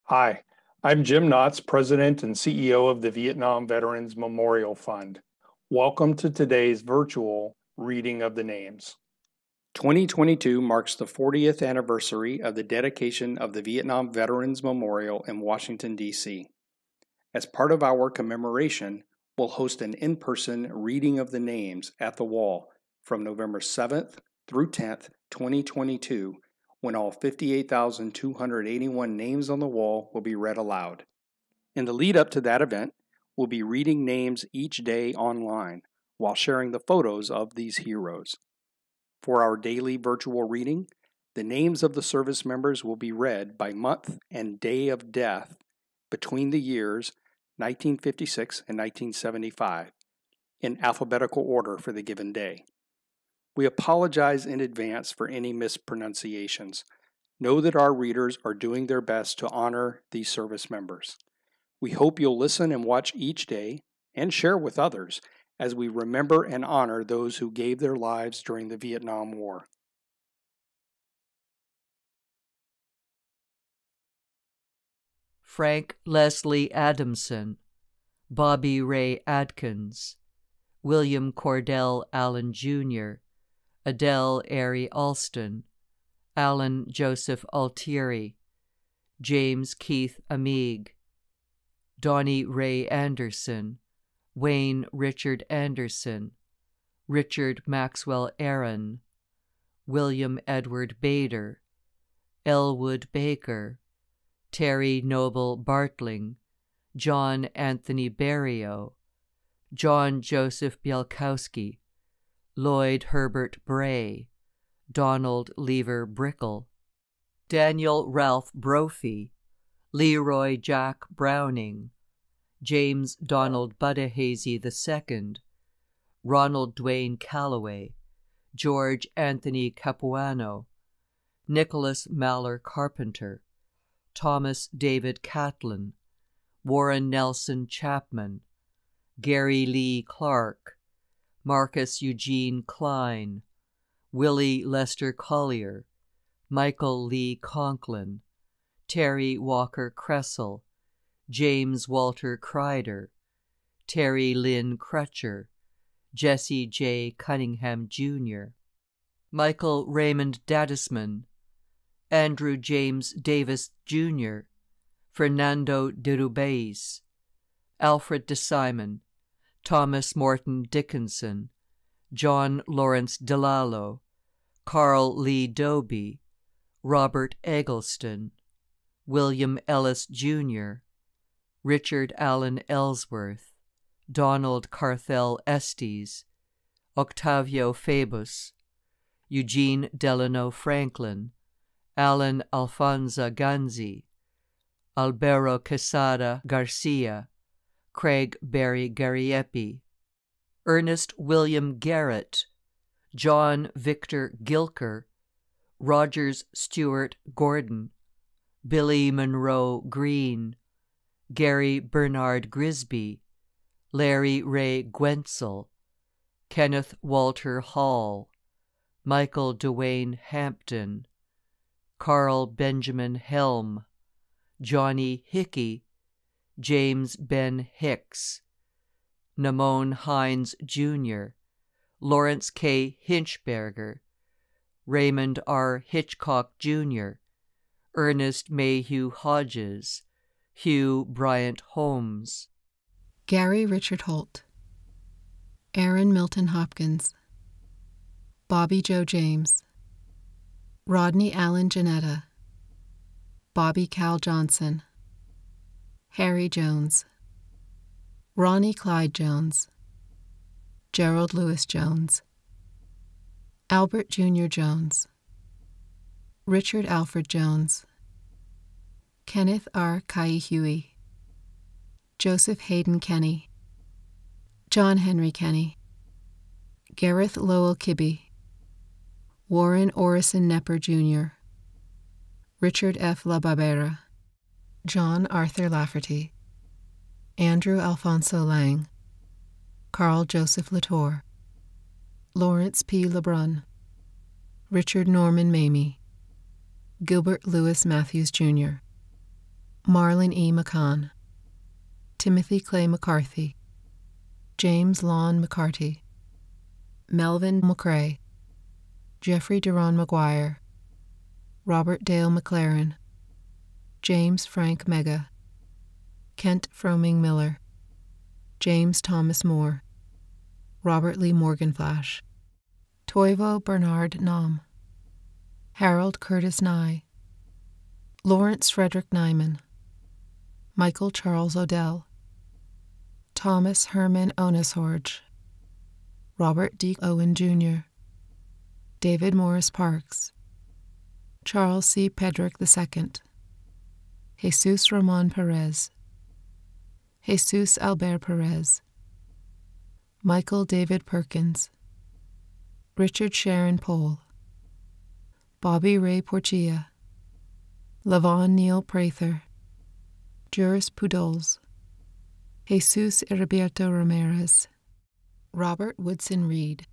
Hi, I'm Jim Knotts, President and CEO of the Vietnam Veterans Memorial Fund. Welcome to today's virtual reading of the names. 2022 marks the 40th anniversary of the dedication of the Vietnam Veterans Memorial in Washington, D.C. As part of our commemoration, we'll host an in-person reading of the names at the wall from November 7th through 10th, 2022, when all 58,281 names on the wall will be read aloud. In the lead up to that event, we'll be reading names each day online while sharing the photos of these heroes. For our daily virtual reading, the names of the service members will be read by month and day of death between the years 1956 and 1975 in alphabetical order for the given day. We apologize in advance for any mispronunciations. Know that our readers are doing their best to honor these service members. We hope you'll listen and watch each day and share with others as we remember and honor those who gave their lives during the Vietnam War. Frank Leslie Adamson, Bobby Ray Adkins, William Cordell Allen Jr., Adele Airy Alston, Alan Joseph Altieri, James Keith Amig, Donnie Ray Anderson, Wayne Richard Anderson, Richard Maxwell Aaron, William Edward Bader, Elwood Baker, Terry Noble Bartling, John Anthony Berrio, John Joseph Bielkowski, Lloyd Herbert Bray, Donald Lever Brickle, Daniel Ralph Brophy, Leroy Jack Browning, James Donald Buddehazy II, Ronald Dwayne Calloway, George Anthony Capuano, Nicholas Maller Carpenter, Thomas David Catlin, Warren Nelson Chapman, Gary Lee Clark, Marcus Eugene Klein, Willie Lester Collier, Michael Lee Conklin, Terry Walker Kressel, James Walter Kreider, Terry Lynn Crutcher, Jesse J. Cunningham Jr., Michael Raymond Dadisman, Andrew James Davis Jr., Fernando de Rubeis, Alfred de Simon, Thomas Morton Dickinson, John Lawrence DeLallo, Carl Lee Doby, Robert Eggleston, William Ellis Jr., Richard Allen Ellsworth, Donald Carthel Estes, Octavio Phoebus, Eugene Delano Franklin, Alan Alfonso Ganzi, Albero Quesada Garcia, Craig Barry Gariepi, Ernest William Garrett, John Victor Gilker, Rogers Stewart Gordon, Billy Monroe Green, Gary Bernard Grisby, Larry Ray Gwentzel, Kenneth Walter Hall, Michael Dwayne Hampton, Carl Benjamin Helm, Johnny Hickey, James Ben Hicks, Namone Hines Jr., Lawrence K. Hinchberger, Raymond R. Hitchcock Jr., Ernest Mayhew Hodges, Hugh Bryant Holmes, Gary Richard Holt, Aaron Milton Hopkins, Bobby Joe James, Rodney Allen Janetta, Bobby Cal Johnson, Harry Jones, Ronnie Clyde Jones, Gerald Lewis Jones, Albert Jr. Jones, Richard Alfred Jones, Kenneth R. Kaihui, Joseph Hayden Kenny, John Henry Kenny, Gareth Lowell Kibbe, Warren Orison Nepper Jr., Richard F. La Barbera, John Arthur Lafferty, Andrew Alfonso Lang, Carl Joseph Latour, Lawrence P. Lebrun, Richard Norman Mamie, Gilbert Lewis Matthews Jr., Marlon E. McCann, Timothy Clay McCarthy, James Lon McCarty, Melvin McCrae, Jeffrey Duron McGuire, Robert Dale McLaren, James Frank Mega, Kent Froming Miller, James Thomas Moore, Robert Lee Morganflash, Toivo Bernard Nam, Harold Curtis Nye, Lawrence Frederick Nyman, Michael Charles Odell, Thomas Herman Onishorge, Robert D. Owen Jr., David Morris Parks, Charles C. Pedrick II, Jesus Ramon Perez, Jesus Albert Perez, Michael David Perkins, Richard Sharon Pohl, Bobby Ray Porchia, Lavon Neil Prather, Juris Pudols, Jesus Heriberto Ramirez, Robert Woodson Reed,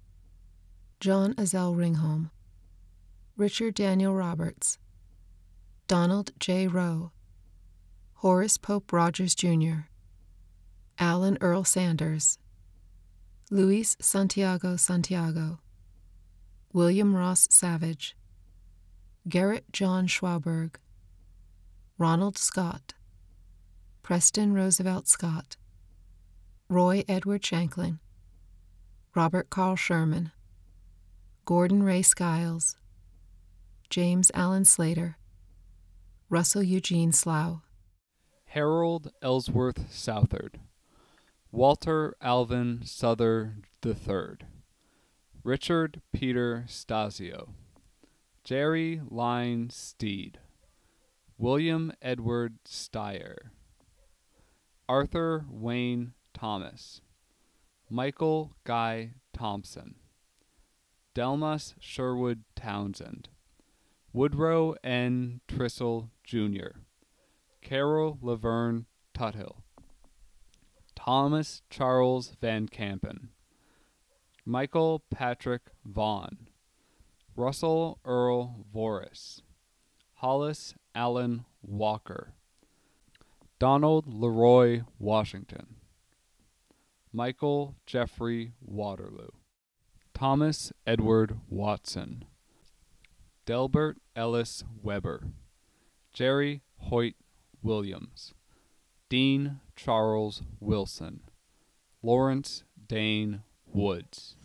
John Azell Ringholm, Richard Daniel Roberts, Donald J. Rowe, Horace Pope Rogers Jr., Alan Earl Sanders, Luis Santiago Santiago, William Ross Savage, Garrett John Schwaberg, Ronald Scott, Preston Roosevelt Scott, Roy Edward Shanklin, Robert Carl Sherman, Gordon Ray Skiles, James Allen Slater, Russell Eugene Slough, Harold Ellsworth Southard, Walter Alvin Souther III, Richard Peter Stasio, Jerry Lyne Steed, William Edward Steyer, Arthur Wayne Thomas, Michael Guy Thompson, Delmas Sherwood Townsend, Woodrow N. Trissell, Jr., Carol Laverne Tuthill, Thomas Charles Van Campen, Michael Patrick Vaughn, Russell Earl Voris, Hollis Allen Walker, Donald Leroy Washington, Michael Jeffrey Waterloo, Thomas Edward Watson, Delbert Ellis Weber, Jerry Hoyt Williams, Dean Charles Wilson, Lawrence Dane Woods.